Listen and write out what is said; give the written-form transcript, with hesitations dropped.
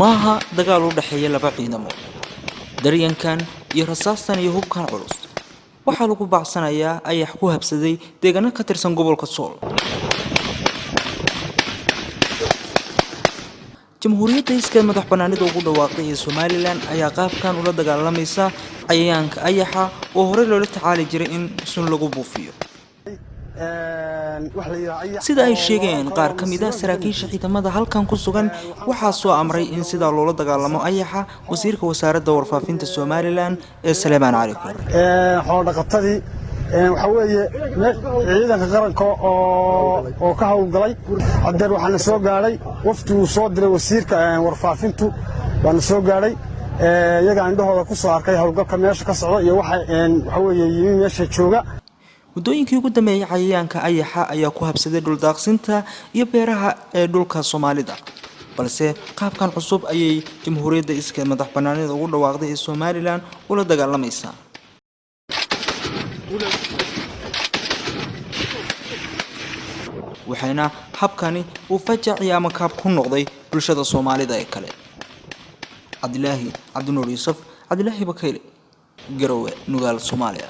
maaha dagaal u dhaxeeya laba ciidamo. daryankan iyo rasaastan iyo hubkan culus waxaa lagu baacsanayaa ayax ku habsaday deegaano ka tirsan gobolka Sool. Jamhuuriyadda iska madaxbannaanida ugu dhawaaqday ee Somaliland ayaa qaabkan ula dagaalamaysa cayayaanka ayaxa oo hore loola tacaali jiray in sun lagu buufiyo. sida ay sheegeen qaar ka mid ah saraakiisha ciidamada halkan ku sugan waxaa soo amray in sida loola dagaalamo ayaxa wasiirka wasaaradda warfaafinta Somaliland ee Salmaan Cali Koore. xoolo dhaqatadii waxa weeye ciidanka qaranka oo ka hawlgalay hadeer waxaan soo gaaray wafti uu soo diray wasiirka warfaafintu waan soo gaaray iyaga indhahooda ku soo arkay hawlgalka meesha ka socda iyo waxa weeye yimi meesha jooga. muddooyinkii ugu dambeeyay cayayaanka ayaxa ayaa ku habsaday dhul daaqsinta iyo beeraha ee dhulka Soomaalida, balse qaabkan cusub ayay Jamhuuriyadda iska madaxbannaanida ugu dhawaaqday ee Somaliland ula dagaalamaysaa. waxayna habkani uu fajaci ama kaab ku noqday bulshada Soomaalida ee kale. Cabdilaahi Cabdinuur Yuusuf, Cabdilaahi Bakayle, Garowe, Nugaal, Soomaaliya.